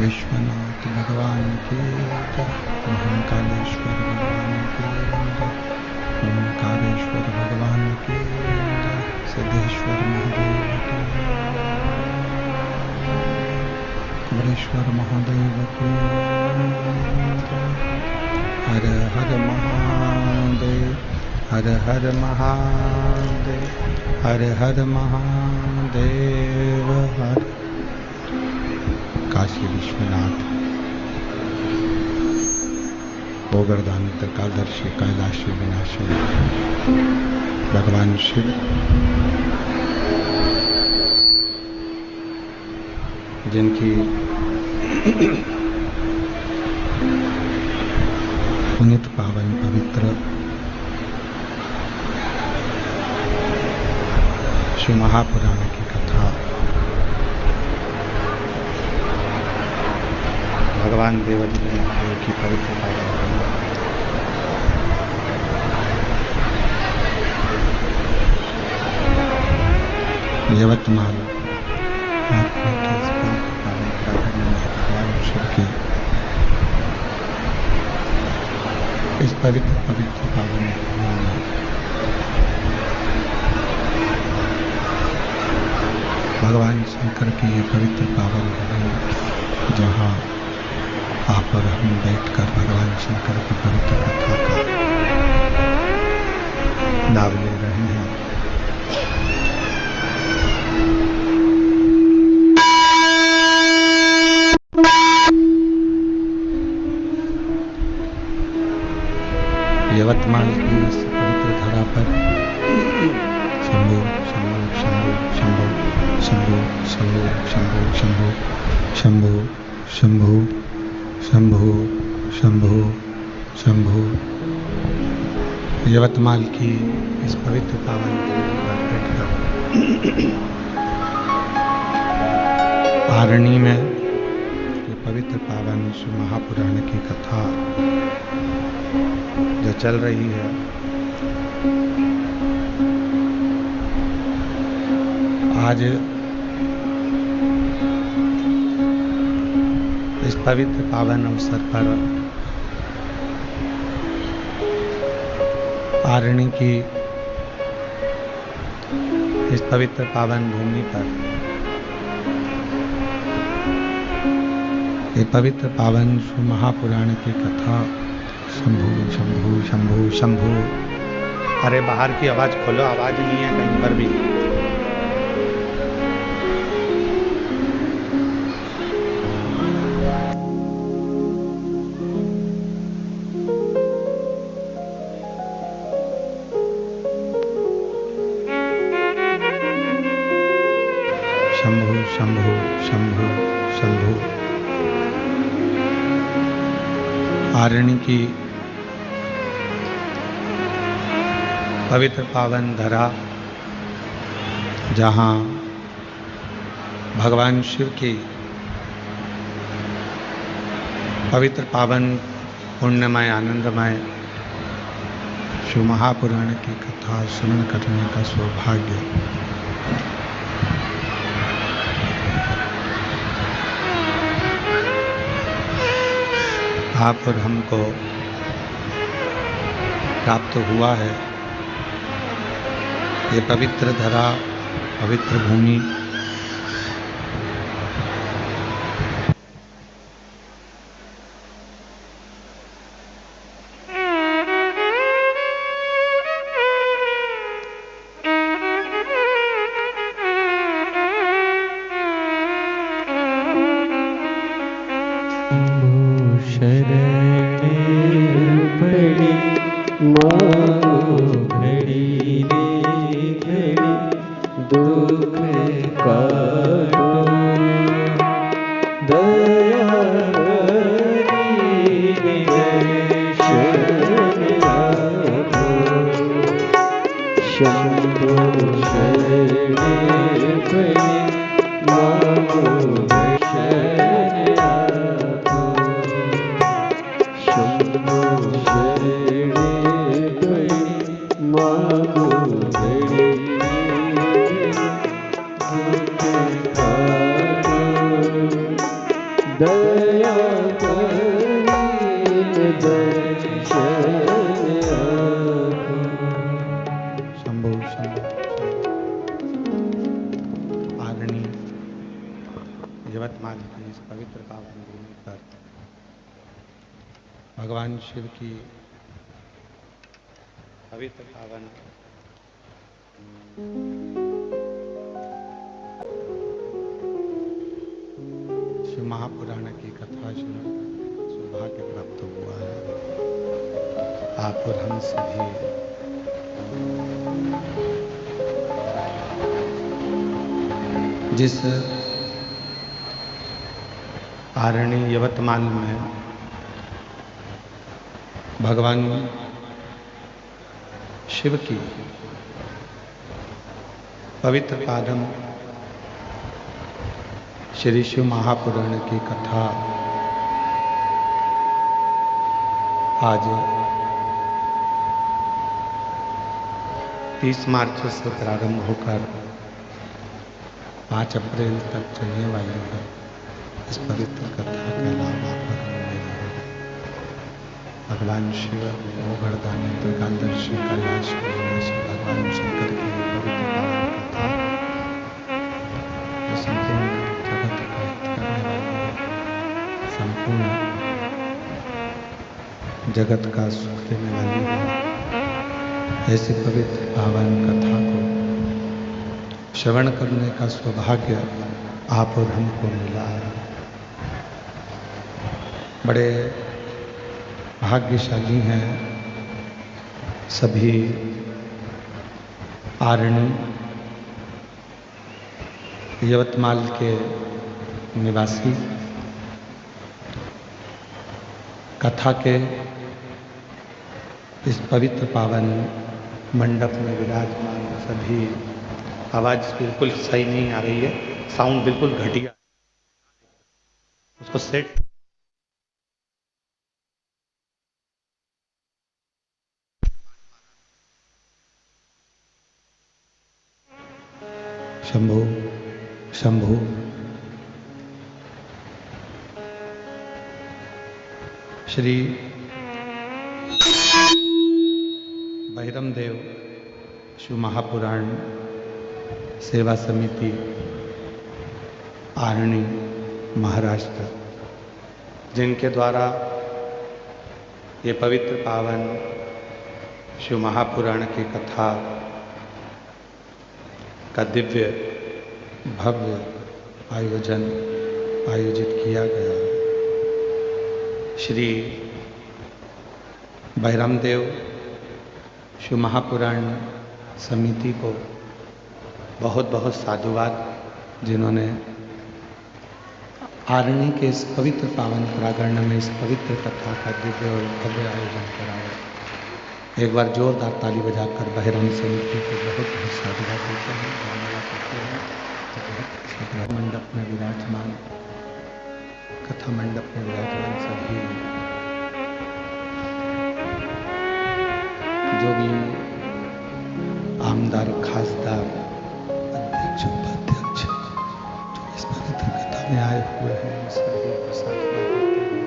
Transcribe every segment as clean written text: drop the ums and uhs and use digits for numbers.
विश्वनाथ भगवान की जय। महाकालेश्वर भगवान की जय। ओंकारेश्वर भगवान की जय। सिद्धेश्वर महादेव की कुमरेश्वर महादेव की जय। हर हर महादेव, हर हर महादेव, हर हर महादेव। हर काशी विश्वनाथ गोवर्धन त्रिकालदर्शी कैलाशी विनाशी भगवान शिव जिनकी पुनित पावन पवित्र शिव महापुराण की कथा भगवान देवदेव की पवित्र पावन यवतमाल भगवान शिव की इस पवित्र पावन भगवान शंकर की ये पवित्र पावन भूमि जहाँ आप और हम बैठकर भगवान शंकर की पवित्र कथा का लाभ ले रहे हैं। यवतमाल की इस पवित्र धरा पर शंभो शंभो शंभो शंभो शंभो शंभो शंभो शंभो शंभो शंभो शंभो शंभो यवतमाल की इस पवित्र पावन पर बैठकर आरणी में ये पवित्र पावन शिव महापुराण की कथा जो चल रही है, आज इस पवित्र पावन अवसर पर आरणी की इस पवित्र पावन भूमि पर ये पवित्र पावन शिव महापुराण की कथा शंभु शंभु शंभु शंभु। अरे बाहर की आवाज खोलो, आवाज नहीं है कहीं पर भी। शंभु शंभु शंभु शंभु। आरणी की पवित्र पावन धरा जहाँ भगवान शिव की पवित्र पावन पुण्यमय आनंदमय शिव महापुराण की कथा श्रवण करने का सौभाग्य आप और हमको प्राप्त हुआ है। ये पवित्र धरा, पवित्र भूमि दया यवतमाल की इस पवित्र पावन भूमि पर भगवान शिव की पवित्र पावन शिव महापुराण की कथा सुनकर सौभाग्य प्राप्त हुआ है। आप और हम सभी जिस आरण्य यवतमाल में भगवान शिव की पवित्र पादम श्री शिव महापुराण की कथा आज 30 मार्च से प्रारंभ होकर 5 अप्रैल तक चलने वाली है। इस पवित्र कथा का लाभ आप भगवान शिव मोगढ़दानी दुर्गादर्शी कैलाश भगवान शंकर की पवित्र पावन कथा जो संपूर्ण जगत का हित करने वाली है, संपूर्ण जगत का सुख देने वाली है। ऐसी पवित्र पावन कथा को श्रवण करने का सौभाग्य आप और हमको मिला है। बड़े भाग्यशाली हैं सभी आरण्य यवतमाल के निवासी, कथा के इस पवित्र पावन मंडप में विराजमान सभी। आवाज़ बिल्कुल सही नहीं आ रही है, साउंड बिल्कुल घटिया, उसको सेट। शंभु शंभु श्री बहिरमदेव शिव महापुराण सेवा समिति आरणी महाराष्ट्र, जिनके द्वारा ये पवित्र पावन शिव महापुराण की कथा का दिव्य भव्य आयोजित किया गया। श्री बहिरमदेव शिव महापुराण समिति को बहुत बहुत साधुवाद, जिन्होंने आरणी के इस पवित्र पावन प्रांगण में इस पवित्र कथा का दिव्य और भव्य आयोजन कराया। एक बार जोरदार ताली बजाकर बहिरम समिति को बहुत बहुत साधुवाद देते हैं, धन्यवाद करते हैं। मंडप में विराजमान, कथा मंडप में विराजमान सभी जो भी आमदार, खासदार, अध्यक्ष, उपाध्यक्ष जो इस पवित्र कथा में आए हुए हैं, सभी को साधुवाद देते हैं।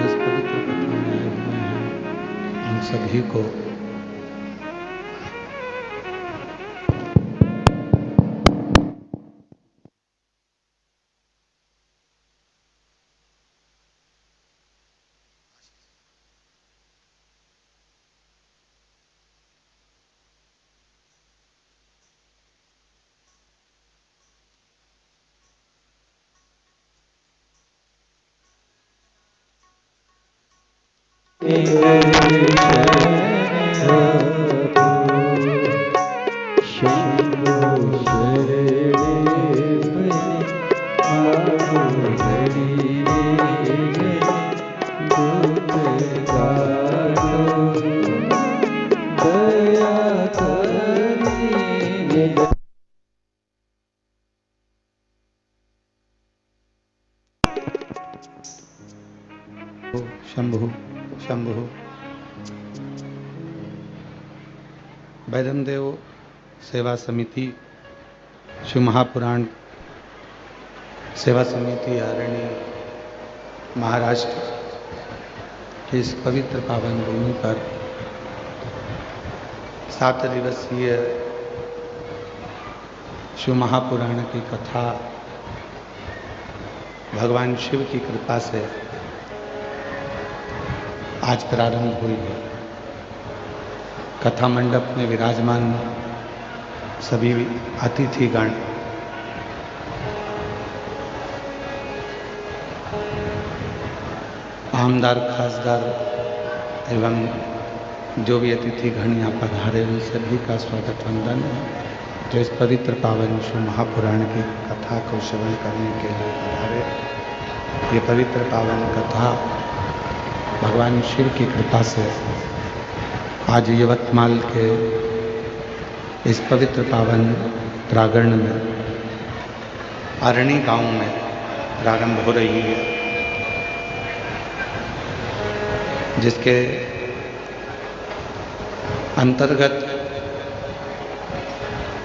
इस पवित्र कथा में आए हुए हैं उन सभी को शंभु शंभु बहिरमदेव सेवा समिति शिव महापुराण सेवा समिति आरणी महाराष्ट्र की इस पवित्र पावन भूमि पर 7 दिवसीय शिव महापुराण की कथा भगवान शिव की कृपा से आज प्रारंभ हुई है। कथा मंडप में विराजमान सभी अतिथिगण आमदार खासदार एवं जो भी अतिथिगण यहाँ पधारे उन सभी का स्वागत वंदन है, जो इस पवित्र पावन शिव महापुराण की कथा को श्रवण करने के लिए पधारे। ये पवित्र पावन कथा भगवान शिव की कृपा से आज यवतमाल के इस पवित्र पावन प्रांगण में अरणी गांव में प्रारंभ हो रही है, जिसके अंतर्गत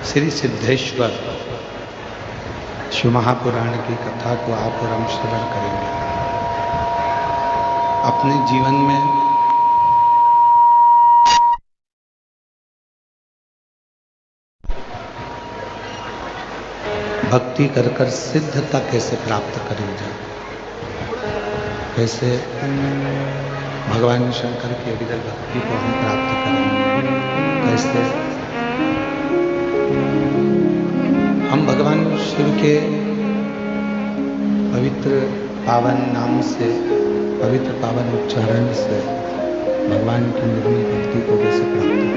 श्री सिद्धेश्वर शिव महापुराण की कथा को आप और हम श्रवण करेंगे। अपने जीवन में भक्ति कर कर सिद्धता कैसे प्राप्त करी जाए, कैसे भगवान शंकर की अविरल भक्ति को हम प्राप्त करेंगे, कैसे हम भगवान शिव के पवित्र पावन नाम से, पवित्र पावन उच्चारण से भगवान की निर्मल भक्ति को कैसे प्राप्त करें।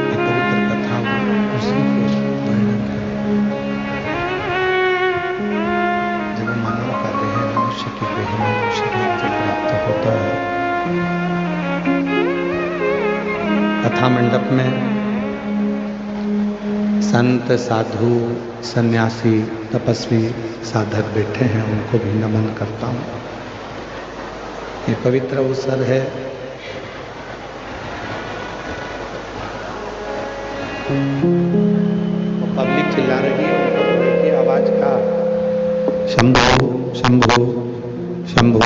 ये पवित्र कथा उसी के वर्णन करें जब मानव का देह मनुष्य की देह में शरीर से प्राप्त होता है। कथा मंडप में संत, साधु, सन्यासी, तपस्वी, साधक बैठे हैं, उनको भी नमन करता हूँ। ये पवित्र अवसर है तो पब्लिक चिल्ला रही है, उनको देखिए आवाज का। शंभु शंभु शंभु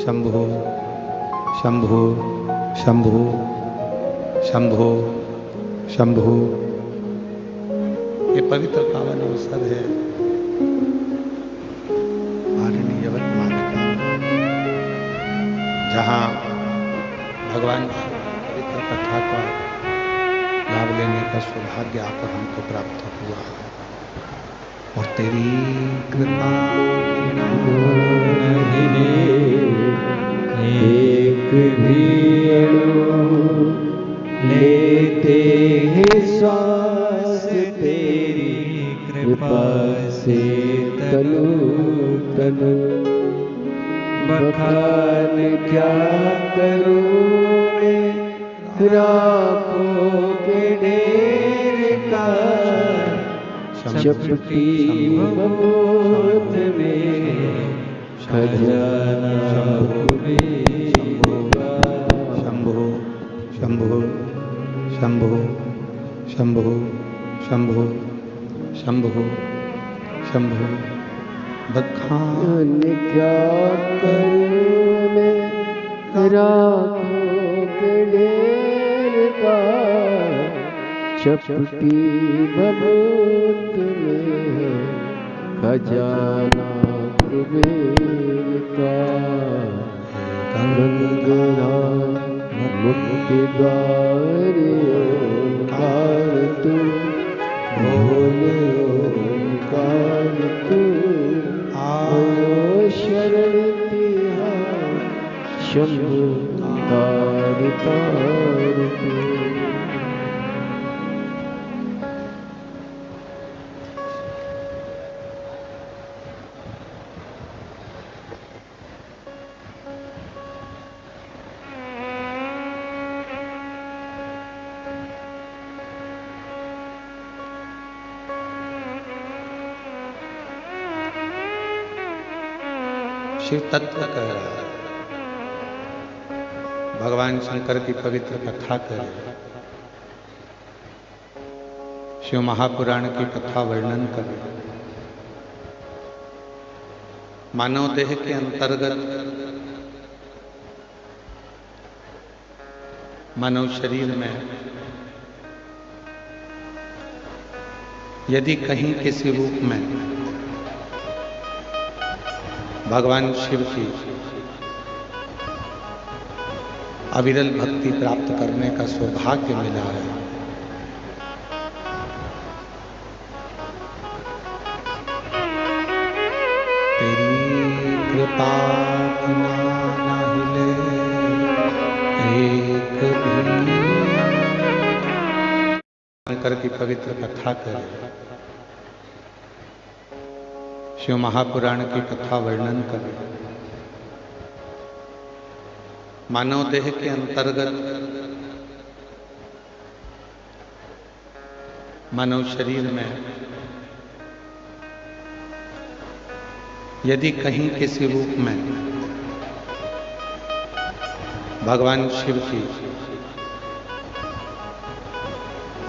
शंभु शंभु शंभु शंभु शंभु। ये पवित्र पावन अवसर है आरण्य यवतमाल का, जहाँ भगवान की पवित्र कथा का लाभ लेने का सौभाग्य आप और हमको प्राप्त हुआ। और तेरी कृपा एक भी अणु लेते हैं श्वास तेरी कृपा से तनु तनु। बखान क्या करूं मैं राखों के ढेर का, चपटी बबूत में खजाना शंभु शंभु शंभु शंभु शंभु शंभु शंभु। बखान क्या करूं मैं राखों के ढेर का, चपटी बबूत में खजाना कुबेर का। गंगा मुक्ति द्वार ओंकार तू, भोले ओंकार तू, आयो शरण तिहार शंभु तार तार तू। शिव तत्व कह रहा है, भगवान शंकर की पवित्र कथा कह रहे, शिव महापुराण की कथा वर्णन कर रहे। मानव देह के अंतर्गत मानव शरीर में यदि कहीं किसी रूप में भगवान शिव की अविरल भक्ति प्राप्त करने का सौभाग्य मिला है, तेरी कृपा बिना ना हिले एक भी। शंकर की पवित्र कथा करें, शिव महापुराण की कथा वर्णन करें। मानव देह के अंतर्गत मानव शरीर में यदि कहीं किसी रूप में भगवान शिव की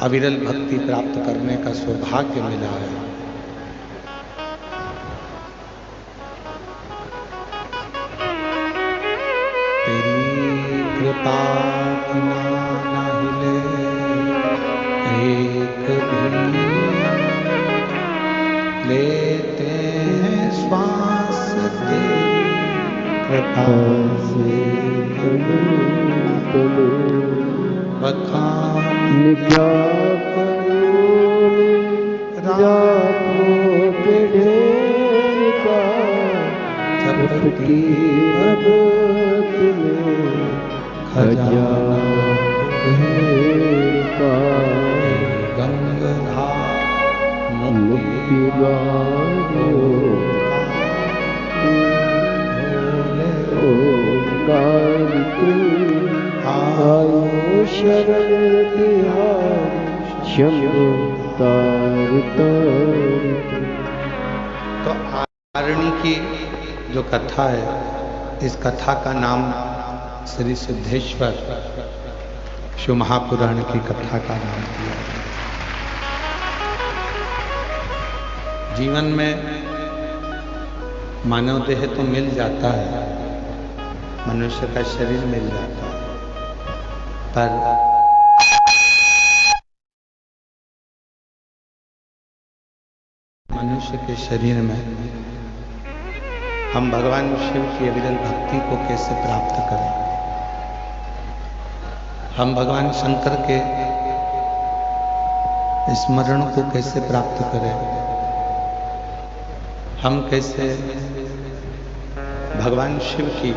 अविरल भक्ति प्राप्त करने का सौभाग्य मिला है, तेरी कृपा बिना ना हिले एक भी। लेते हैं श्वास तेरी कृपा से, बखान क्या करूं रातों के ढेर का, झपकी भगत में खजाना ढेर का। गंगाधार मुक्ति ओंकार आयो शरण तिहारी शंभु तार तार। तो आरणी की जो कथा है, इस कथा का नाम श्री सिद्धेश्वर शिव महापुराण की कथा का नाम दिया। जीवन में मानव देह तो मिल जाता है, मनुष्य का शरीर मिल जाता है, पर मनुष्य के शरीर में हम भगवान शिव की अविरल भक्ति को कैसे प्राप्त करें, हम भगवान शंकर के स्मरण को कैसे प्राप्त करें, हम कैसे भगवान शिव की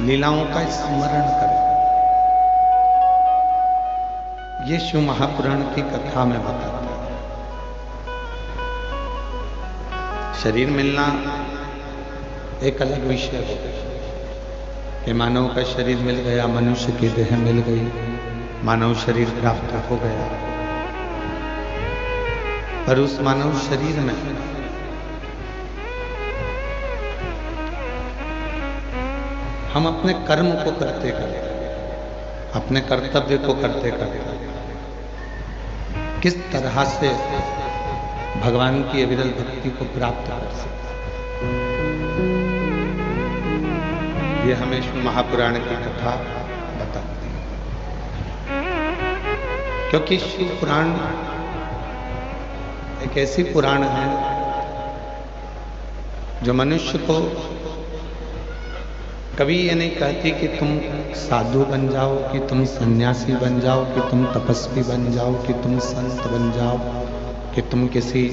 लीलाओं का स्मरण करें, ये शिव महापुराण की कथा में बताता है। शरीर मिलना एक अलग विषय है कि मानव का शरीर मिल गया, मनुष्य की देह मिल गई, मानव शरीर प्राप्त हो गया, पर उस मानव शरीर में हम अपने कर्म को करते करते, अपने कर्तव्य को करते करते किस तरह से भगवान की अविरल भक्ति को प्राप्त कर सकते, ये हमें शिव महापुराण की कथा बताती है। क्योंकि शिव पुराण एक ऐसी पुराण है जो मनुष्य को कभी ये नहीं कहती कि तुम साधु बन जाओ, कि तुम सन्यासी बन जाओ, कि तुम तपस्वी बन जाओ, कि तुम संत बन जाओ, कि तुम किसी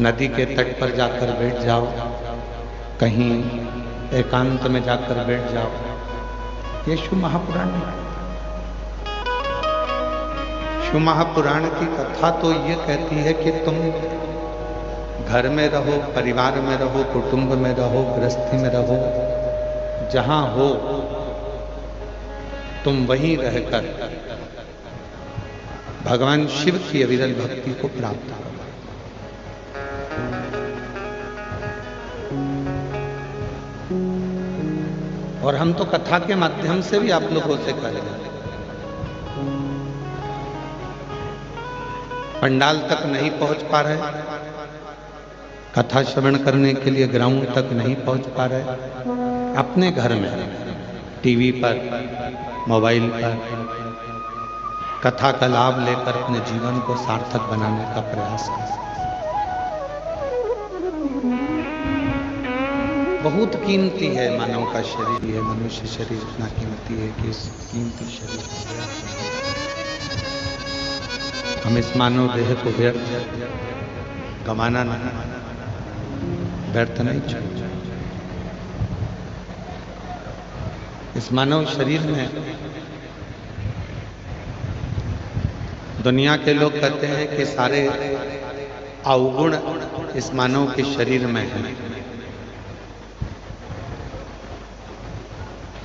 नदी के तट पर जाकर बैठ जाओ, कहीं एकांत में जाकर बैठ जाओ। ये शिव महापुराण नहीं। शिव महापुराण की कथा तो ये कहती है कि तुम घर में रहो, परिवार में रहो, कुटुंब में रहो, गृहस्थी में रहो, जहां हो तुम वहीं रहकर भगवान शिव की अविरल भक्ति को प्राप्त करो। और हम तो कथा के माध्यम से भी आप लोगों से करेंगे। पंडाल तक नहीं पहुंच पा रहे, कथा श्रवण करने के लिए ग्राउंड तक नहीं पहुंच पा रहे, अपने घर में टीवी पर, मोबाइल पर कथा का लाभ लेकर अपने जीवन को सार्थक बनाने का प्रयास करें। बहुत कीमती है मानव का शरीर, है मनुष्य शरीर इतना कीमती है कि इस कीमती शरीर को व्यर्थ नहीं, हम इस मानव देह को व्यर्थ गंवाना नहीं, व्यर्थ नहीं छोड़ना। इस मानव शरीर में दुनिया के लोग कहते हैं कि सारे अवगुण इस मानव के शरीर में हैं,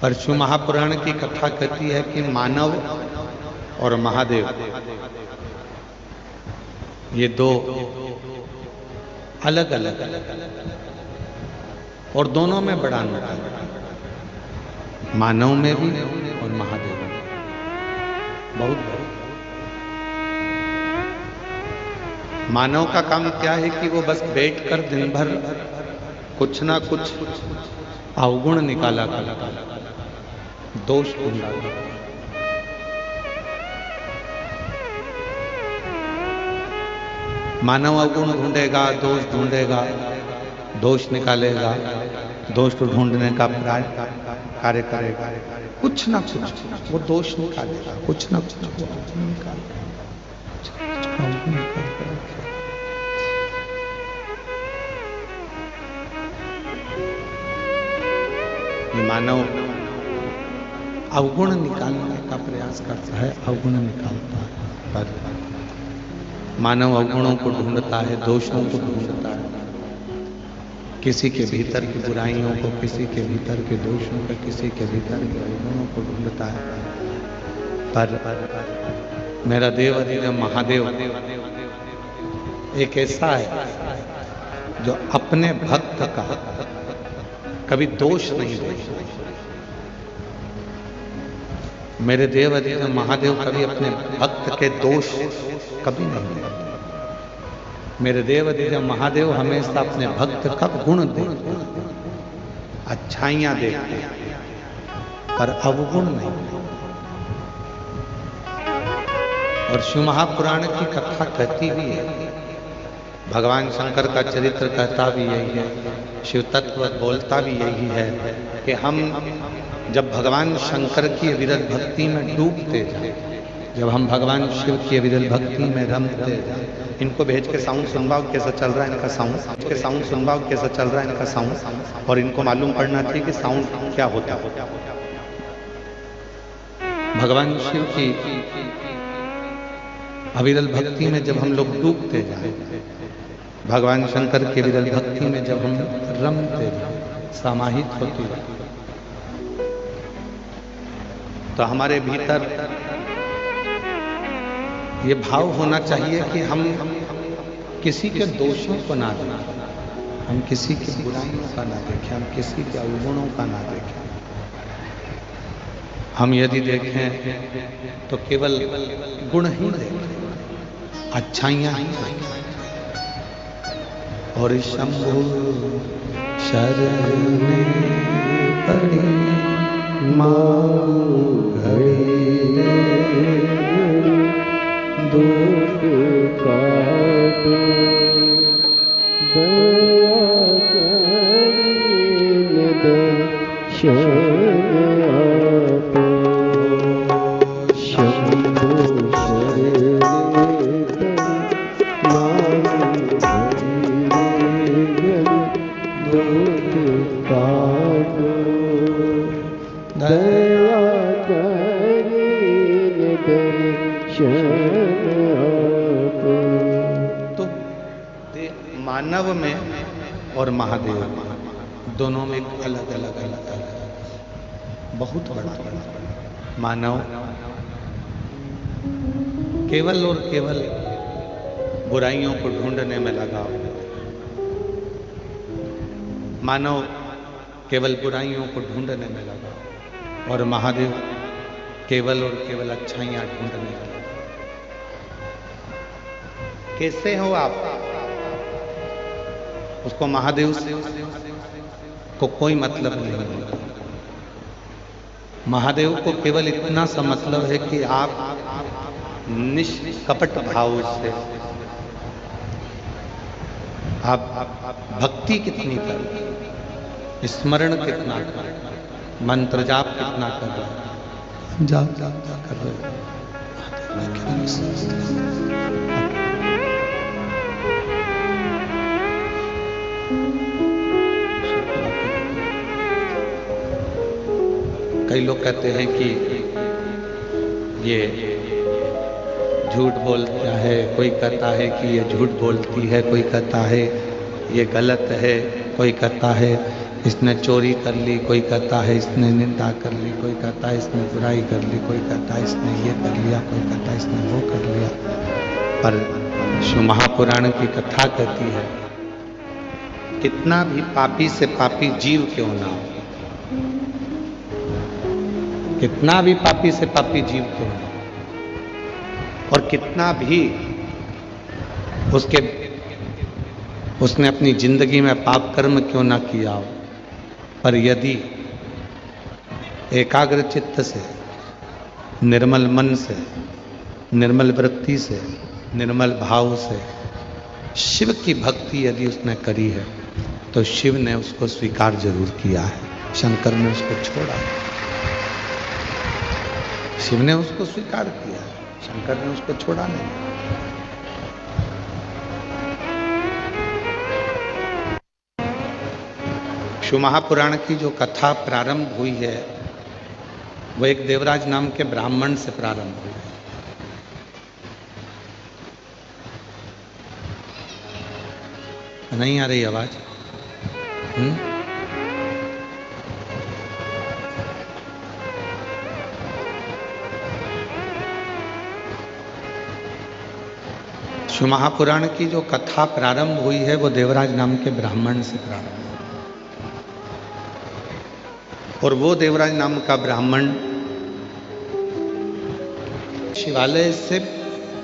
पर शिव महापुराण की कथा कहती है कि मानव और महादेव ये दो अलग अलग और दोनों में बड़ा अंतर, मानव में भी और महादेव में बहुत बड़ा। मानव का काम क्या है कि वो बस बैठकर दिन भर कुछ ना कुछ अवगुण निकाला करता, दोष ढूंढा। मानव अवगुण ढूंढेगा, दोष ढूंढेगा, दोष निकालेगा, दोष ढूंढने का कार्य करेगा, कुछ ना कुछ वो दोष निकालेगा, कुछ ना कुछ निकालेगा। ये मानव अवगुण निकालने का प्रयास करता है, अवगुण निकालता है, पर मानव अवगुणों को ढूंढता है, दोषों को ढूंढता है, किसी के भीतर की बुराइयों को, किसी के भीतर के दोषों को, किसी के भीतर के अवगुणों को ढूंढता है। पर मेरा देव अधिदेव महादेव एक ऐसा है जो अपने भक्त का कभी दोष नहीं देखता। मेरे देव अधिदेव महादेव कभी अपने भक्त के दोष कभी नहीं देखते। मेरे देव अधिदेव महादेव हमेशा अपने भक्त का गुण देखते, अच्छाइयां देखते, पर अवगुण नहीं। और शिव महापुराण की कथा कहती भी है, भगवान शंकर का चरित्र कहता भी यही है, शिव तत्व बोलता भी यही है कि हम जब भगवान शंकर की विरल भक्ति में डूबते जाए, जब हम भगवान शिव की विरल भक्ति में रमते जाए। इनको भेज के साउंड सुनवाओ कैसा चल रहा है इनका साउंड, के साउंड सुनवाओ कैसा चल रहा है इनका साउंड, और इनको मालूम पड़ना चाहिए कि साउंड क्या होता है। भगवान शिव की अविरल भक्ति में जब हम लोग डूबते जाए, भगवान शंकर के विरल भक्ति में जब हम रमते जाए, समाहित होते जाए, तो हमारे भीतर ये भाव होना चाहिए कि हम किसी के दोषों को ना देखें, हम किसी की बुराइयों का ना देखें, हम किसी के अवगुणों का ना देखें। हम यदि देखें तो केवल गुण ही देखें, अच्छाइयां ही देखें। और शंभु शरण पड़ी माँ घड़ी दुख काटो, दया करीन दर्शन आपो। शंभु शरण माँ घड़ी दुख काटो, दया करीन दर्शन आपो। तो मानव में और महादेव में दोनों में अलग अलग बहुत बड़ा मानव केवल और केवल बुराइयों को ढूंढने में लगा हुआ। मानव केवल बुराइयों को ढूंढने में लगा, और महादेव केवल और केवल अच्छाइयां ढूंढने में लगा। कैसे हो आप? उसको महादेव से को कोई मतलब नहीं है। महादेव को केवल इतना सा मतलब है कि आप निष्कपट भाव से आप भक्ति कितनी कर रहे हैं, स्मरण कितना कर रहे हैं, मंत्र जाप कितना कर रहे हैं, जाप कर रहे हैं। कई लोग कहते हैं कि ये झूठ बोलता है, कोई कहता है कि ये झूठ बोलती है, कोई कहता है ये गलत है, कोई कहता है इसने चोरी कर ली, कोई कहता है इसने निंदा कर ली, कोई कहता है इसने बुराई कर ली, कोई कहता है इसने ये कर लिया, कोई कहता है इसने वो कर लिया। पर शिव महापुराण की कथा कहती है कितना भी पापी से पापी जीव क्यों ना हो, कितना भी पापी से पापी जीव क्यों ना, और कितना भी उसने अपनी जिंदगी में पाप कर्म क्यों ना किया हो, पर यदि एकाग्र चित्त से, निर्मल मन से, निर्मल वृत्ति से, निर्मल भाव से शिव की भक्ति यदि उसने करी है तो शिव ने उसको स्वीकार जरूर किया है। शंकर ने उसको छोड़ा है, शिव ने उसको स्वीकार किया है, शंकर ने उसको छोड़ा नहीं। शिव महापुराण की जो कथा प्रारंभ हुई है वो एक देवराज नाम के ब्राह्मण से प्रारंभ हुई है। नहीं आ रही आवाज? शिव महापुराण की जो कथा प्रारंभ हुई है वो देवराज नाम के ब्राह्मण से प्रारंभ हुई, और वो देवराज नाम का ब्राह्मण शिवालय से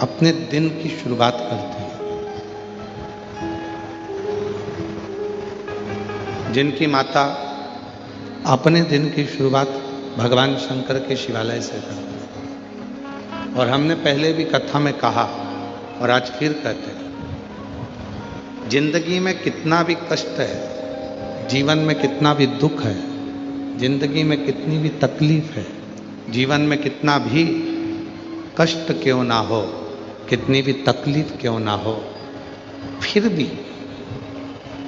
अपने दिन की शुरुआत करते हैं। जिनकी माता अपने दिन की शुरुआत भगवान शंकर के शिवालय से करते हैं। और हमने पहले भी कथा में कहा और आज फिर कहते हैं, जिंदगी में कितना भी कष्ट है, जीवन में कितना भी दुख है, जिंदगी में कितनी भी तकलीफ है, जीवन में कितना भी कष्ट क्यों ना हो, कितनी भी तकलीफ क्यों ना हो, फिर भी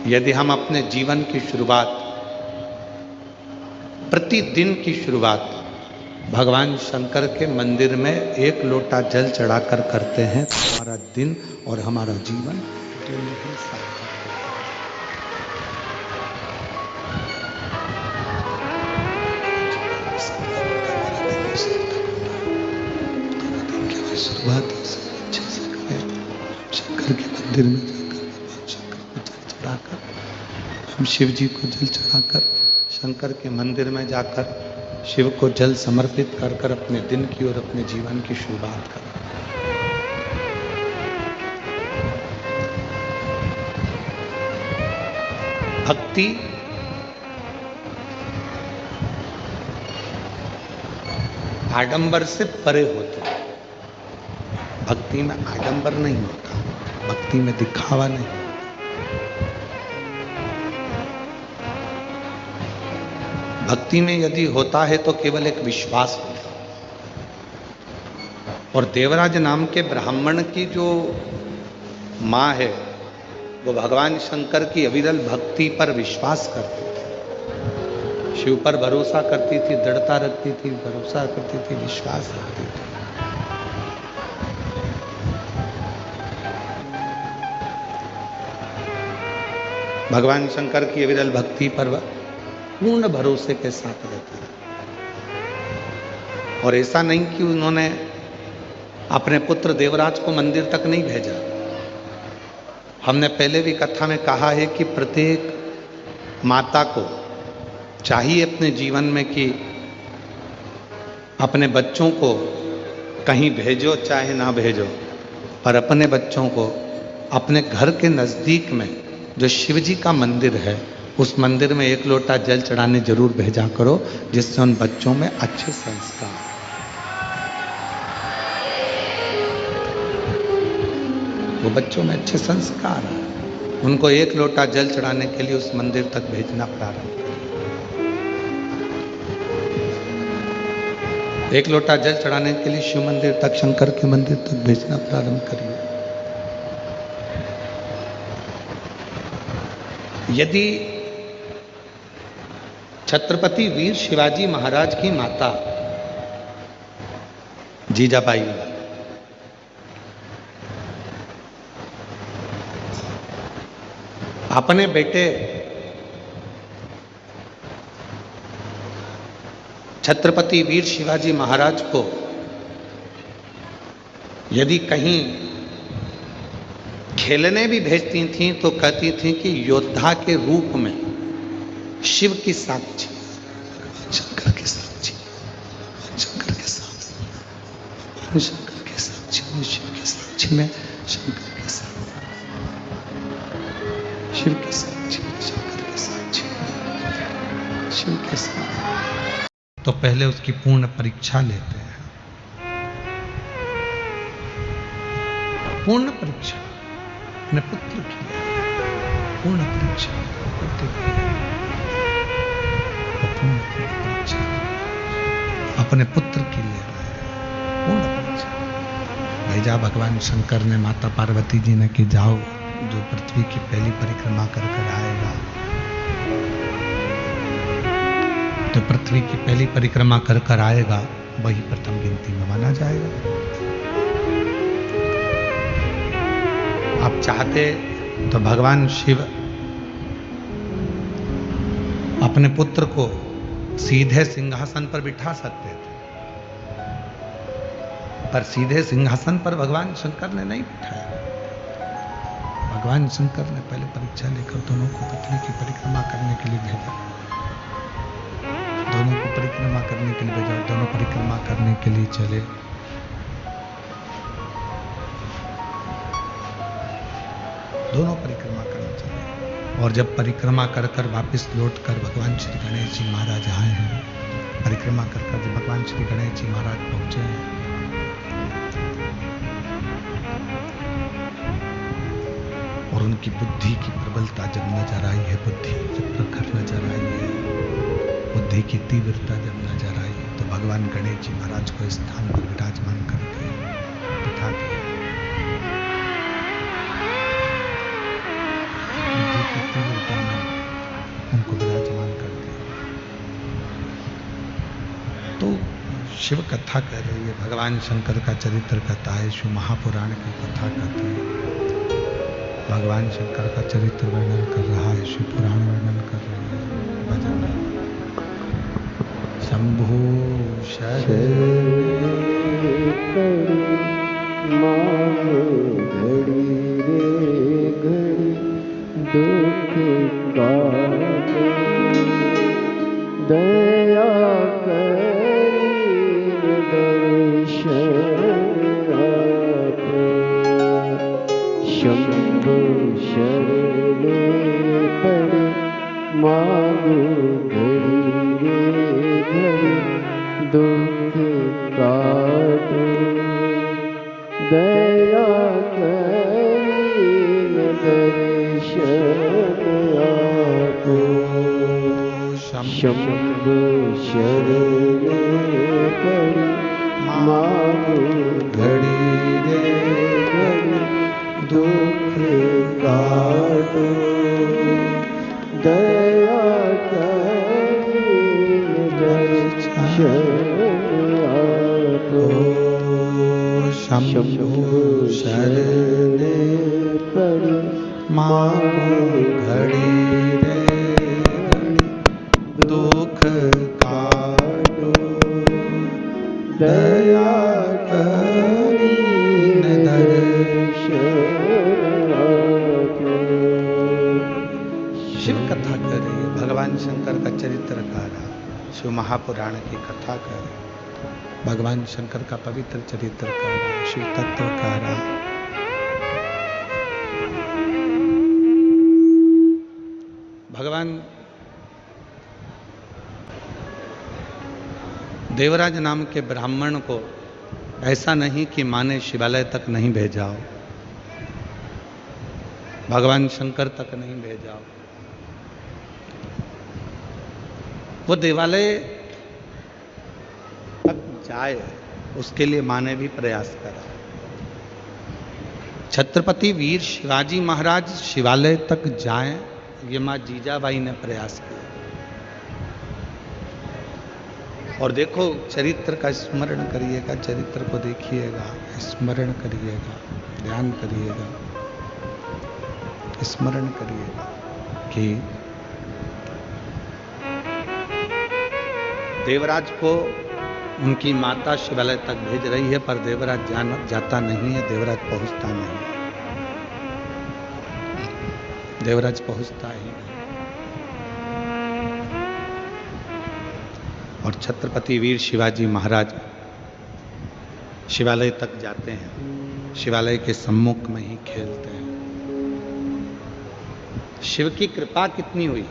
यदि हम अपने जीवन की शुरुआत, प्रतिदिन की शुरुआत भगवान शंकर के मंदिर में एक लोटा जल चढ़ाकर करते हैं तो हमारा दिन और हमारा जीवन दोनों ही सार्थक है। शुरुआत अच्छे से करें, शंकर के मंदिर में जाकर शंकर को जल चढ़ाकर, हम शिव जी को जल चढ़ाकर शंकर के मंदिर में जाकर शिव को जल समर्पित कर कर अपने दिन की और अपने जीवन की शुरुआत करें। भक्ति आडंबर से परे होती है। भक्ति में आडंबर नहीं होता, भक्ति में दिखावा नहीं। भक्ति में यदि होता है तो केवल एक विश्वास होता है। और देवराज नाम के ब्राह्मण की जो माँ है वो भगवान शंकर की अविरल भक्ति पर विश्वास करती थी, शिव पर भरोसा करती थी, दृढ़ता रखती थी, भरोसा करती थी, विश्वास रखती थी। भगवान शंकर की अविरल भक्ति पर पूर्ण भरोसे के साथ रहते हैं। और ऐसा नहीं कि उन्होंने अपने पुत्र देवराज को मंदिर तक नहीं भेजा। हमने पहले भी कथा में कहा है कि प्रत्येक माता को चाहिए अपने जीवन में कि अपने बच्चों को कहीं भेजो चाहे ना भेजो, पर अपने बच्चों को अपने घर के नज़दीक में जो शिव जी का मंदिर है उस मंदिर में एक लोटा जल चढ़ाने जरूर भेजा करो, जिससे उन बच्चों में अच्छे संस्कार। वो बच्चों में अच्छे संस्कार हैं, उनको एक लोटा जल चढ़ाने के लिए उस मंदिर तक भेजना प्रारंभ करिए। एक लोटा जल चढ़ाने के लिए शिव मंदिर तक, शंकर के मंदिर तक भेजना प्रारंभ करिए। यदि छत्रपति वीर शिवाजी महाराज की माता जीजाबाई अपने बेटे छत्रपति वीर शिवाजी महाराज को यदि कहीं खेलने भी भेजती थीं तो कहती थीं कि योद्धा के रूप में शिव की साक्षी, शंकर के साक्षी, शंकर के साक्षी, शंकर के साक्षी में, शिव के साक्षी में, शंकर के साक्षी, शिव के साक्षी में, शंकर के साक्षी में, शिव के साक्षी। तो पहले उसकी पूर्ण परीक्षा लेते हैं, पूर्ण परीक्षा अपने पुत्र की, पूर्ण परीक्षा पुत्र की, पूर्ण परीक्षा अपने पुत्र की ले रहे हैं, पूर्ण परीक्षा। भेजा भगवान शंकर ने माता पार्वती जी ने कि जाओ, जो पृथ्वी की पहली परिक्रमा कर कर आएगा, तो पृथ्वी की पहली परिक्रमा कर कर आएगा वही प्रथम गिनती में माना जाएगा। आप चाहते तो भगवान शिव अपने पुत्र को सीधे सिंहासन पर बिठा सकते थे, पर सीधे सिंहासन पर भगवान शंकर ने नहीं बिठाया। भगवान शंकर ने पहले परीक्षा लेकर दोनों को पृथ्वी की परिक्रमा करने के लिए भेजा, दोनों को परिक्रमा करने के लिए भेजा, दोनों परिक्रमा करने के लिए चले। दोनों परिक्रमा करने चले और जब परिक्रमा कर कर वापिस लौट कर भगवान श्री गणेश जी महाराज आए हैं, परिक्रमा कर कर जब भगवान श्री गणेश जी महाराज पहुंचे हैं, और उनकी बुद्धि की प्रबलता जब नजर आई है, बुद्धि जब प्रखर नजर आई है, बुद्धि की तीव्रता जब नजर आई है, तो भगवान गणेश जी महाराज को स्थान पर विराजमान करके बिठा दिया। उनको विराजमान कर दिया। तो शिव कथा कर रही है, भगवान शंकर का चरित्र कथा है, शिव महापुराण की कथा कहते हैं। भगवान शंकर का चरित्र वर्णन कर रहा है, शिव पुराण वर्णन कर रही है। भजन शंभो शरण दुख दया करीन दर्शन आप, शंभु शरण पर मांगो घड़ी रे घड़ी, दुख काटो दया करीन दर्शन आपो, शंभु शरण पर मांगो घड़ी रे घड़ी, दुख काटो दया करीन दर्शन आपो, शंभु शरण पर मांगो घड़ी रे दुख काटो दया करीन दर्शन आपो। शिव कथा कर रही है, भगवान शंकर का चरित्र कह रहा, शिव महापुराण की कथा कर रही, भगवान शंकर का पवित्र चरित्र कह रहा, शिव तत्व कह रहा। भगवान देवराज नाम के ब्राह्मण को ऐसा नहीं कि माँ ने शिवालय तक नहीं भेजा हो, भगवान शंकर तक नहीं भेजा। वो देवालय तक जाए उसके लिए माँ ने भी प्रयास करा। छत्रपति वीर शिवाजी महाराज शिवालय तक जाएं, ये माँ जीजाबाई ने प्रयास किया। और देखो चरित्र का स्मरण करिएगा, चरित्र को देखिएगा, स्मरण करिएगा, ध्यान करिएगा, स्मरण करिएगा कि देवराज को उनकी माता शिवालय तक भेज रही है, पर देवराज जाता नहीं है, देवराज पहुंचता नहीं है, देवराज पहुंचता ही नहीं। और छत्रपति वीर शिवाजी महाराज शिवालय तक जाते हैं, शिवालय के सम्मुख में ही खेलते हैं। शिव की कृपा कितनी हुई,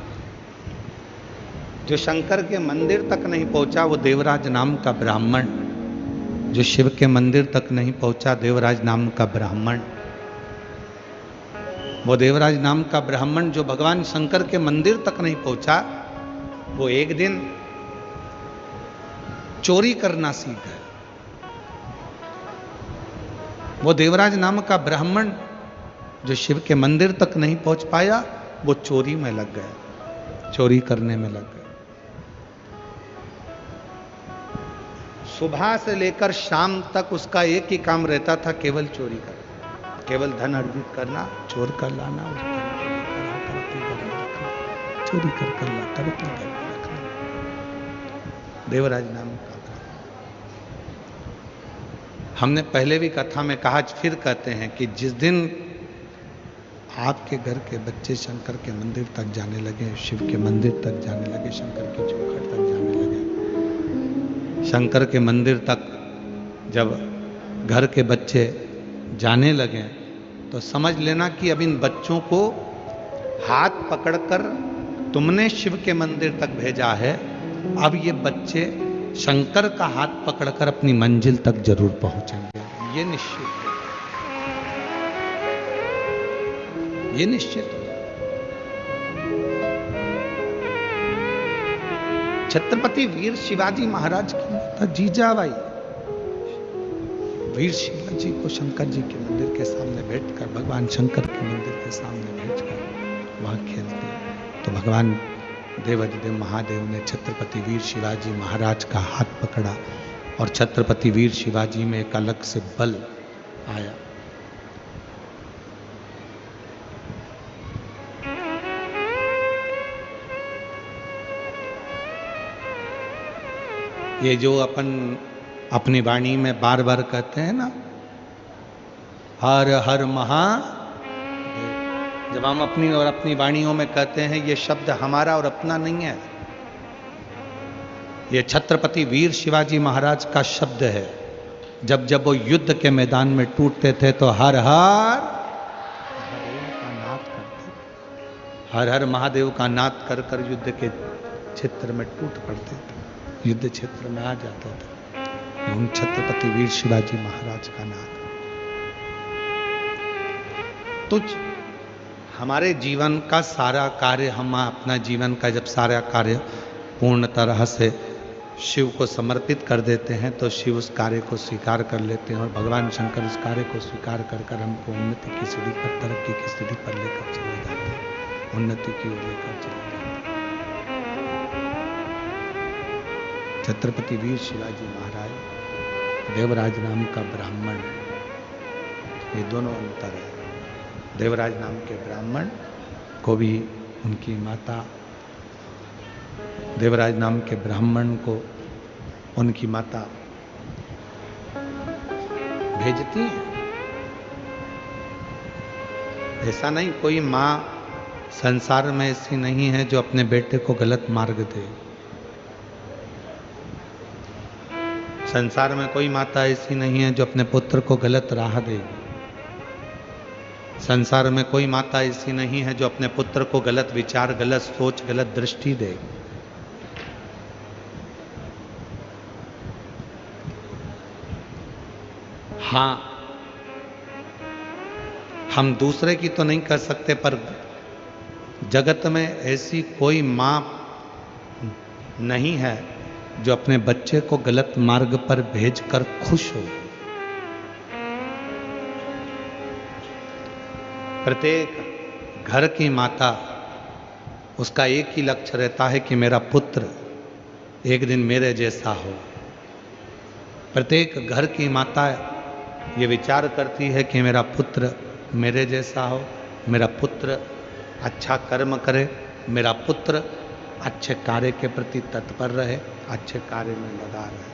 जो शंकर के मंदिर तक नहीं पहुंचा वो देवराज नाम का ब्राह्मण, जो शिव के मंदिर तक नहीं पहुंचा देवराज नाम का ब्राह्मण, वो देवराज नाम का ब्राह्मण जो भगवान शंकर के मंदिर तक नहीं पहुंचा, वो एक दिन चोरी करना सीख गया। वो देवराज नाम का ब्राह्मण जो शिव के मंदिर तक नहीं पहुंच पाया, वो चोरी में लग गया, चोरी करने में लग गया। सुबह से लेकर शाम तक उसका एक ही काम रहता था, केवल चोरी करना, केवल धन अर्जित करना, चोर कर लाना, उस धन को लेकर आकर अपने घर में रखना, चोरी कर लाकर अपने घर में रखना। देवराज नाम का हमने पहले भी कथा में कहा, फिर कहते हैं कि जिस दिन आपके घर के बच्चे शंकर के मंदिर तक जाने लगे, शिव के मंदिर तक जाने लगे, शंकर के चौखट तक जाने लगे, शंकर के मंदिर तक जब घर के बच्चे जाने लगे, तो समझ लेना कि अब इन बच्चों को हाथ पकड़कर तुमने शिव के मंदिर तक भेजा है, अब ये बच्चे शंकर का हाथ पकड़कर अपनी मंजिल तक जरूर पहुंचेंगे। ये निश्चित है, ये निश्चित है। छत्रपति वीर शिवाजी महाराज की माता जीजाबाई वीर शिवाजी को शंकर जी के मंदिर के सामने बैठकर, भगवान शंकर के मंदिर के सामने बैठकर वहां खेलते हैं, तो भगवान देवाधिदेव महादेव ने छत्रपति वीर शिवाजी महाराज का हाथ पकड़ा और छत्रपति वीर शिवाजी में एक अलग से बल आया। ये जो अपन अपनी वाणी में बार बार कहते हैं ना, हर हर महादेव, जब हम अपनी और अपनी वाणियों में कहते हैं, ये शब्द हमारा और अपना नहीं है, ये छत्रपति वीर शिवाजी महाराज का शब्द है। जब जब वो युद्ध के मैदान में टूटते थे तो हर हर महादेव का नाद करते, हर हर महादेव का नाद कर कर युद्ध के क्षेत्र में टूट पड़ते थे, युद्ध क्षेत्र में आ जाते थे। उन छत्रपति वीर शिवाजी महाराज का नाद। तो हमारे जीवन का सारा कार्य, हम अपना जीवन का जब सारा कार्य पूर्ण तरह से शिव को समर्पित कर देते हैं, तो शिव उस कार्य को स्वीकार कर लेते हैं और भगवान शंकर उस कार्य को स्वीकार कर कर हमको उन्नति की सीढ़ी पर, तरक्की की सीढ़ी पर लेकर चले जाते हैं, उन्नति की ओर लेकर चले जाते हैं। छत्रपति वीर शिवाजी महाराज, देवराज नाम का ब्राह्मण, ये दोनों अंतर है। देवराज नाम के ब्राह्मण को भी उनकी माता, देवराज नाम के ब्राह्मण को उनकी माता भेजती है। ऐसा नहीं, कोई माँ संसार में ऐसी नहीं है जो अपने बेटे को गलत मार्ग दे। संसार में कोई माता ऐसी नहीं है जो अपने पुत्र को गलत राह देगी। संसार में कोई माता ऐसी नहीं है जो अपने पुत्र को गलत विचार, गलत सोच, गलत दृष्टि देगी। हाँ, हम दूसरे की तो नहीं कर सकते, पर जगत में ऐसी कोई माँ नहीं है जो अपने बच्चे को गलत मार्ग पर भेजकर खुश हो। प्रत्येक घर की माता, उसका एक ही लक्ष्य रहता है कि मेरा पुत्र एक दिन मेरे जैसा हो। प्रत्येक घर की माता ये विचार करती है कि मेरा पुत्र मेरे जैसा हो, मेरा पुत्र अच्छा कर्म करे, मेरा पुत्र अच्छे कार्य के प्रति तत्पर रहे, अच्छे कार्य में लगा रहे।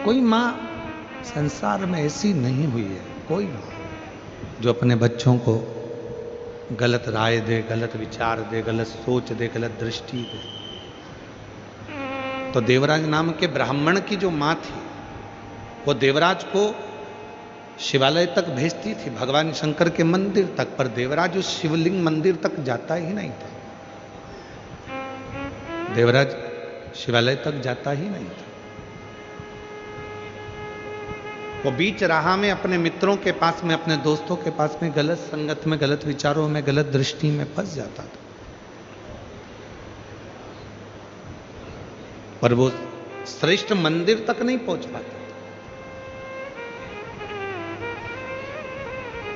कोई माँ संसार में ऐसी नहीं हुई है, कोई माँ जो अपने बच्चों को गलत राय दे, गलत विचार दे, गलत सोच दे, गलत दृष्टि दे। तो देवराज नाम के ब्राह्मण की जो माँ थी, वो देवराज को शिवालय तक भेजती थी, भगवान शंकर के मंदिर तक, पर देवराज उस शिवलिंग मंदिर तक जाता ही नहीं था। देवराज शिवालय तक जाता ही नहीं था। वो बीच राह में अपने मित्रों के पास में, अपने दोस्तों के पास में गलत संगत में, गलत विचारों में, गलत दृष्टि में फंस जाता था। पर वो श्रेष्ठ मंदिर तक नहीं पहुंच पाता।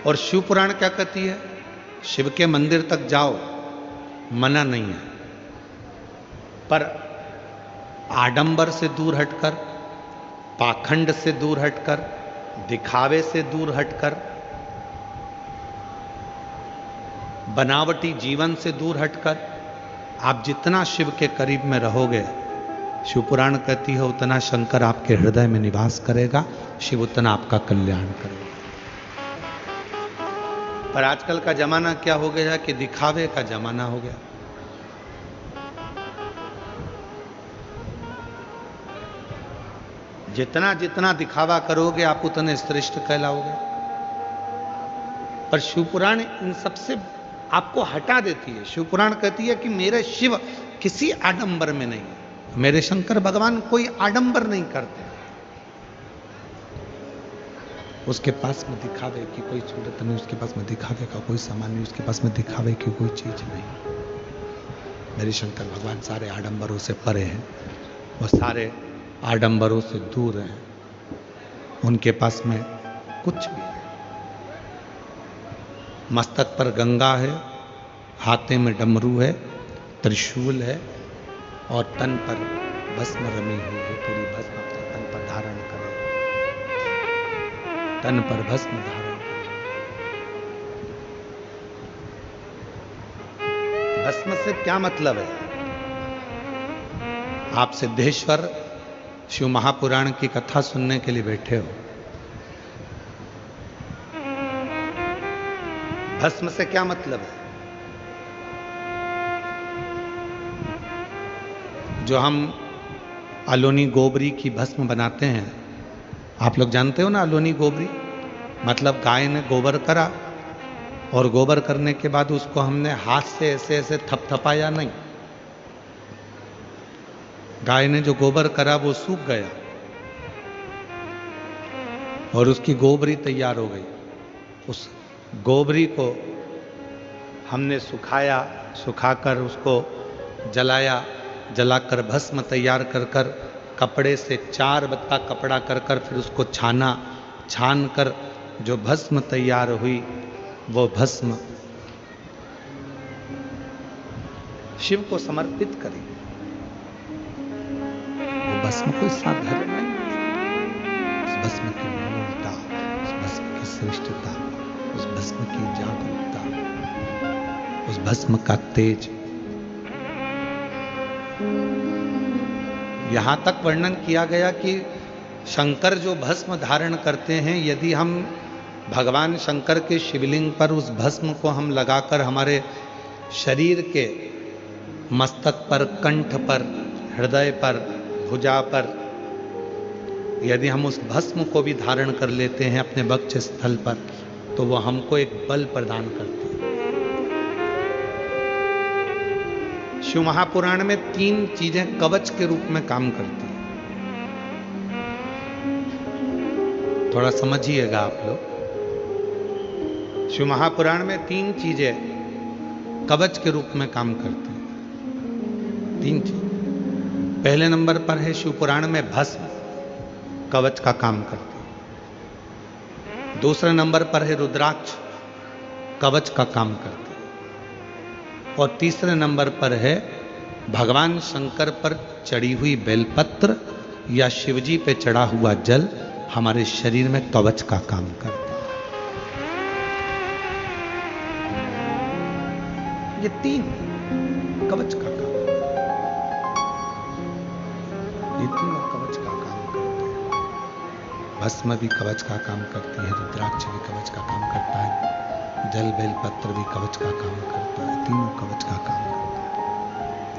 और शिव पुराण क्या कहती है? शिव के मंदिर तक जाओ, मना नहीं है, पर आडंबर से दूर हटकर, पाखंड से दूर हटकर, दिखावे से दूर हटकर, बनावटी जीवन से दूर हटकर आप जितना शिव के करीब में रहोगे, शिव पुराण कहती है उतना शंकर आपके हृदय में निवास करेगा, शिव उतना आपका कल्याण करेगा। पर आजकल का जमाना क्या हो गया कि दिखावे का जमाना हो गया। जितना जितना दिखावा करोगे आप उतने श्रेष्ठ कहलाओगे। पर शिवपुराण इन सबसे आपको हटा देती है। शिवपुराण कहती है कि मेरे शिव किसी आडंबर में नहीं, मेरे शंकर भगवान कोई आडंबर नहीं करते। उसके पास में दिखावे की कोई सूरत नहीं, उसके पास में दिखावे का कोई सामान नहीं, उसके पास में दिखावे की कोई चीज नहीं। मेरे शंकर भगवान सारे आडंबरों से परे हैं, वो सारे आडंबरों से दूर हैं, उनके पास में कुछ भी नहीं। मस्तक पर गंगा है, हाथे में डमरू है, त्रिशूल है और तन पर भस्म रमी हुई है। पूरी भस्म अपने तन पर धारण करे, तन पर भस्म धारण करे। भस्म से क्या मतलब है? आप सिद्धेश्वर शिव महापुराण की कथा सुनने के लिए बैठे हो। भस्म से क्या मतलब है? जो हम अलोनी गोबरी की भस्म बनाते हैं, आप लोग जानते हो ना अलोनी गोबरी मतलब गाय ने गोबर करा और गोबर करने के बाद उसको हमने हाथ से ऐसे ऐसे थपथपाया नहीं। गाय ने जो गोबर करा वो सूख गया और उसकी गोबरी तैयार हो गई। उस गोबरी को हमने सुखाया, सुखाकर उसको जलाया, जलाकर भस्म तैयार कर कर कपड़े से 4 बत्ता कपड़ा कर कर फिर उसको छाना, छान कर जो भस्म तैयार हुई वो भस्म शिव को समर्पित करी। वो भस्म कोई साधारण नहीं, उस भस्म की मूलता, उस भस्म की श्रेष्ठता, उस भस्म की जागरूकता, उस भस्म का तेज। यहां तक वर्णन किया गया कि शंकर जो भस्म धारण करते हैं, यदि हम भगवान शंकर के शिवलिंग पर उस भस्म को हम लगाकर हमारे शरीर के मस्तक पर, कंठ पर, हृदय पर, भुजा पर यदि हम उस भस्म को भी धारण कर लेते हैं अपने वक्ष स्थल पर, तो वो हमको एक बल प्रदान करती है। शिव महापुराण में 3 चीजें कवच के रूप में काम करती हैं। थोड़ा समझिएगा आप लोग। शिव महापुराण में 3 चीजें कवच के रूप में काम करते हैं। 3 चीज। पहले नंबर पर है शिव पुराण में भस्म, कवच का काम करती है। दूसरे नंबर पर है रुद्राक्ष, कवच का काम करते हैं। और तीसरे नंबर पर है भगवान शंकर पर चढ़ी हुई बेलपत्र या शिवजी पे चढ़ा हुआ जल हमारे शरीर में कवच का काम करता है। ये 3 कवच का काम, ये तीनों कवच का काम करते हैं। भस्म भी कवच का काम करती है, रुद्राक्ष भी कवच का काम करता है, जल बेलपत्र भी कवच का काम करता है। तीनों कवच का काम करते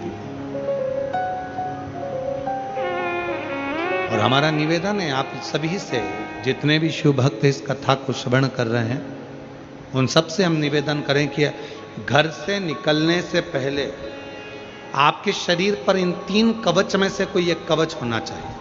हैं। और हमारा निवेदन है आप सभी से, जितने भी शिव भक्त इस कथा को श्रवण कर रहे हैं, उन सब से हम निवेदन करें कि घर से निकलने से पहले आपके शरीर पर इन 3 कवच में से कोई एक कवच होना चाहिए।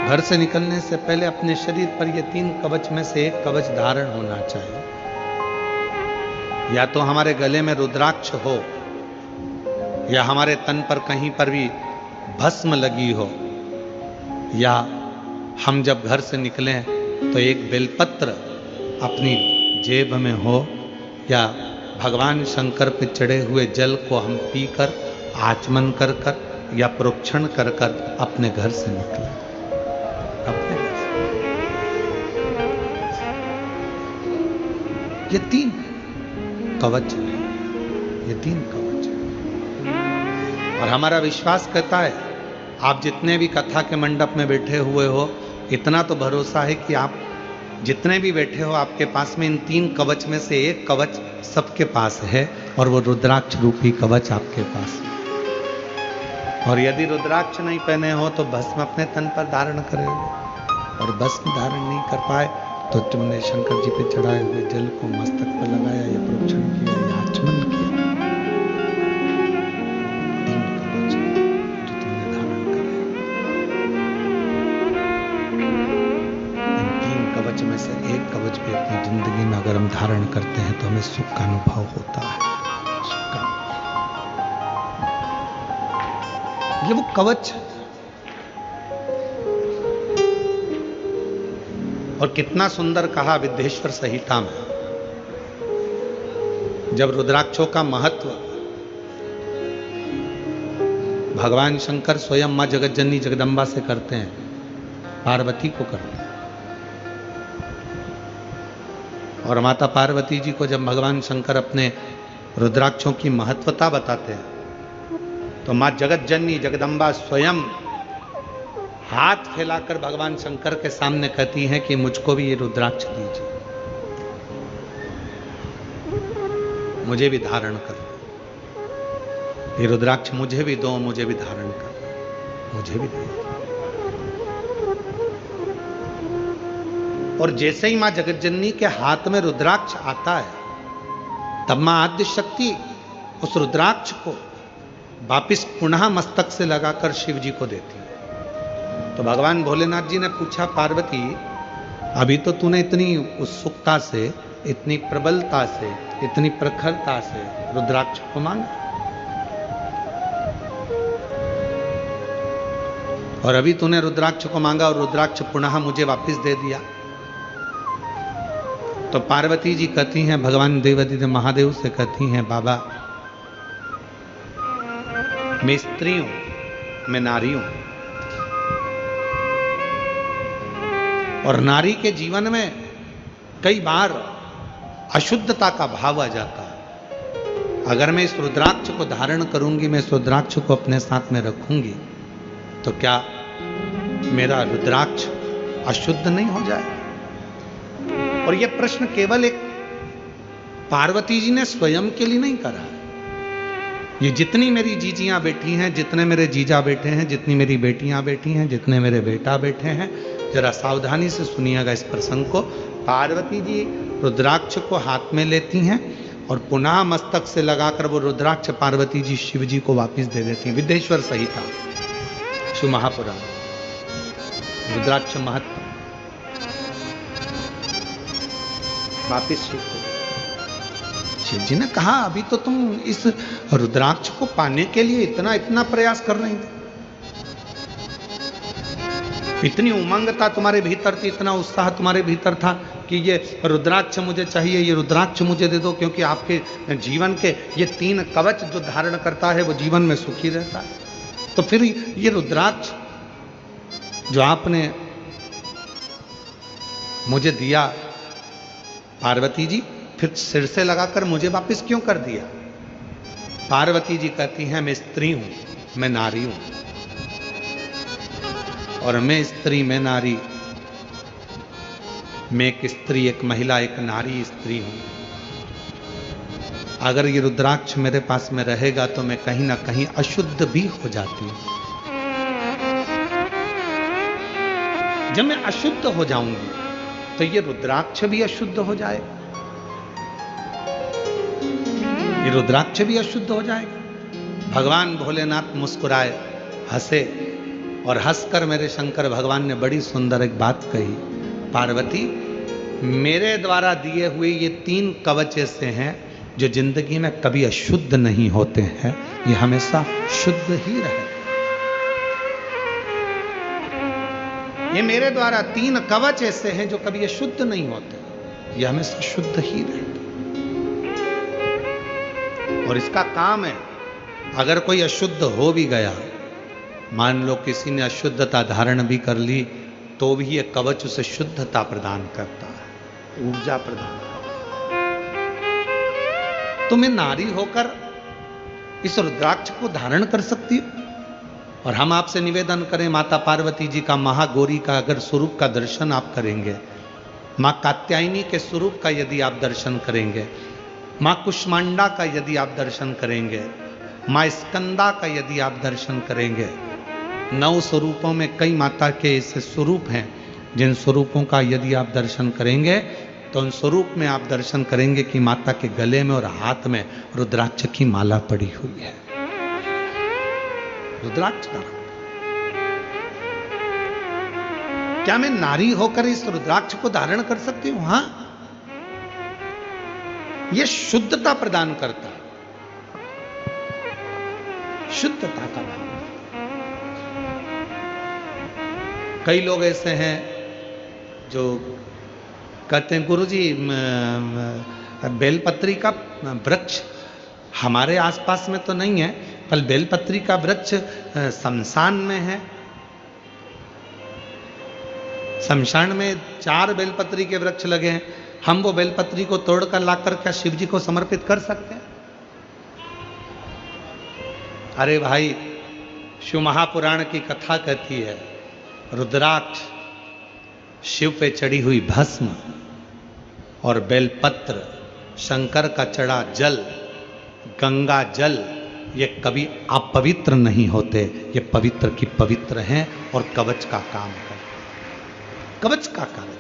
घर से निकलने से पहले अपने शरीर पर ये 3 कवच में से एक कवच धारण होना चाहिए। या तो हमारे गले में रुद्राक्ष हो, या हमारे तन पर कहीं पर भी भस्म लगी हो, या हम जब घर से निकलें तो एक बेलपत्र अपनी जेब में हो, या भगवान शंकर पे चढ़े हुए जल को हम पीकर आचमन कर कर या प्रोक्षण कर कर अपने घर से निकलें। अपने घर से ये 3 कवच है, ये 3 कवच है। और हमारा विश्वास कहता है, आप जितने भी कथा के मंडप में बैठे हुए हो, इतना तो भरोसा है कि आप जितने भी बैठे हो, आपके पास में इन 3 कवच में से एक कवच सबके पास है, और वो रुद्राक्ष रूपी कवच आपके पास है। और यदि रुद्राक्ष नहीं पहने हो तो भस्म अपने तन पर धारण करेंगे, और भस्म धारण नहीं कर पाए तो तुमने शंकर जी पे चढ़ाए हुए जल को मस्तक पर लगाया, या प्रोक्षण किया, या आचमन किया। 3 कवच जो तुमने धारण करे, इन 3 कवच में से एक कवच भी अपनी जिंदगी में अगर हम धारण करते हैं तो हमें सुख का अनुभव होता है। सुख का, ये वो कवच। और कितना सुंदर कहा विद्येश्वर संहिता में, जब रुद्राक्षों का महत्व भगवान शंकर स्वयं मां जगतजननी जगदम्बा से करते हैं, पार्वती को करते हैं। और माता पार्वती जी को जब भगवान शंकर अपने रुद्राक्षों की महत्वता बताते हैं, तो मां जगतजननी जगदम्बा स्वयं हाथ फैलाकर भगवान शंकर के सामने कहती हैं कि मुझको भी ये रुद्राक्ष दीजिए, मुझे भी धारण कर, ये रुद्राक्ष मुझे भी दो, मुझे भी धारण कर, मुझे भी दे। और जैसे ही मां जगतजननी के हाथ में रुद्राक्ष आता है, तब मां आद्य शक्ति उस रुद्राक्ष को वापिस पुनः मस्तक से लगाकर शिव जी को देती है। तो भगवान भोलेनाथ जी ने पूछा, पार्वती अभी तो तूने इतनी उत्सुकता से, इतनी प्रबलता से, इतनी प्रखरता से रुद्राक्ष को मांगा, और अभी तूने रुद्राक्ष को मांगा और रुद्राक्ष पुनः मुझे वापस दे दिया। तो पार्वती जी कहती हैं, भगवान देवादिदेव महादेव से कहती हैं, बाबा मैं स्त्री हूं, मैं नारी हूं, और नारी के जीवन में कई बार अशुद्धता का भाव आ जाता है। अगर मैं इस रुद्राक्ष को धारण करूंगी, मैं इस रुद्राक्ष को अपने साथ में रखूंगी, तो क्या मेरा रुद्राक्ष अशुद्ध नहीं हो जाए? और यह प्रश्न केवल एक पार्वती जी ने स्वयं के लिए नहीं करा, ये जितनी मेरी जीजियां बैठी हैं, जितने मेरे जीजा बैठे हैं, जितनी मेरी बेटियां बैठी हैं, जितने मेरे बेटा बैठे हैं, जरा सावधानी से सुनिएगा इस प्रसंग को। पार्वती जी रुद्राक्ष को हाथ में लेती हैं और पुनः मस्तक से लगाकर वो रुद्राक्ष पार्वती जी शिव जी को वापस दे देती। विदेश्वर संहिता शिव महापुराण, रुद्राक्ष महत्व वापिस शिव को। शिव जी ने कहा अभी तो तुम इस रुद्राक्ष को पाने के लिए इतना इतना प्रयास कर रही थी, इतनी उमंग था तुम्हारे भीतर थी, इतना उत्साह तुम्हारे भीतर था कि ये रुद्राक्ष मुझे चाहिए, ये रुद्राक्ष मुझे दे दो, क्योंकि आपके जीवन के ये 3 कवच जो धारण करता है वो जीवन में सुखी रहता है। तो फिर ये रुद्राक्ष जो आपने मुझे दिया पार्वती जी, फिर सिर से लगाकर मुझे वापस क्यों कर दिया? पार्वती जी कहती हैं मैं स्त्री हूं, मैं नारी हूं, और मैं स्त्री, मैं नारी, मैं एक स्त्री, एक महिला, एक नारी स्त्री हूं। अगर ये रुद्राक्ष मेरे पास में रहेगा तो मैं कहीं ना कहीं अशुद्ध भी हो जाती हूं। जब मैं अशुद्ध हो जाऊंगी तो ये रुद्राक्ष भी अशुद्ध हो जाएगा, ये रुद्राक्ष भी अशुद्ध हो जाएगा। भगवान भोलेनाथ मुस्कुराए, हंसे, और हंसकर मेरे शंकर भगवान ने बड़ी सुंदर एक बात कही, पार्वती मेरे द्वारा दिए हुए ये 3 कवच ऐसे हैं जो जिंदगी में कभी अशुद्ध नहीं होते हैं, ये हमेशा शुद्ध ही रहे। ये मेरे द्वारा 3 कवच ऐसे हैं जो कभी अशुद्ध नहीं होते, ये हमेशा शुद्ध ही रहते। और इसका काम है, अगर कोई अशुद्ध हो भी गया, मान लो किसी ने अशुद्धता धारण भी कर ली, तो भी ये कवच उसे शुद्धता प्रदान करता है, ऊर्जा प्रदान करता है। तो मैं नारी होकर इस रुद्राक्ष को धारण कर सकती हूं। और हम आपसे निवेदन करें, माता पार्वती जी का, महागौरी का अगर स्वरूप का दर्शन आप करेंगे, मां कात्यायनी के स्वरूप का यदि आप दर्शन करेंगे, मां कुष्मांडा का यदि आप दर्शन करेंगे, मां स्कंदा का यदि आप दर्शन करेंगे, 9 स्वरूपों में कई माता के ऐसे स्वरूप हैं जिन स्वरूपों का यदि आप दर्शन करेंगे तो उन स्वरूप में आप दर्शन करेंगे कि माता के गले में और हाथ में रुद्राक्ष की माला पड़ी हुई है। रुद्राक्ष का, क्या मैं नारी होकर इस रुद्राक्ष को धारण कर सकती हूं? हां, यह शुद्धता प्रदान करता है, शुद्धता का भाव। कई लोग ऐसे हैं जो कहते हैं गुरुजी बेलपत्री का वृक्ष हमारे आसपास में तो नहीं है, पर बेलपत्री का वृक्ष शमशान में है। शमशान में 4 बेलपत्री के वृक्ष लगे हैं, हम वो बेलपत्री को तोड़कर लाकर क्या शिव जी को समर्पित कर सकते हैं? अरे भाई, शिव महापुराण की कथा कहती है, रुद्राक्ष, शिव पे चढ़ी हुई भस्म और बेलपत्र, शंकर का चढ़ा जल, गंगा जल, ये कभी अपवित्र नहीं होते, ये पवित्र की पवित्र हैं और कवच का काम करते हैं, कवच का कार्य।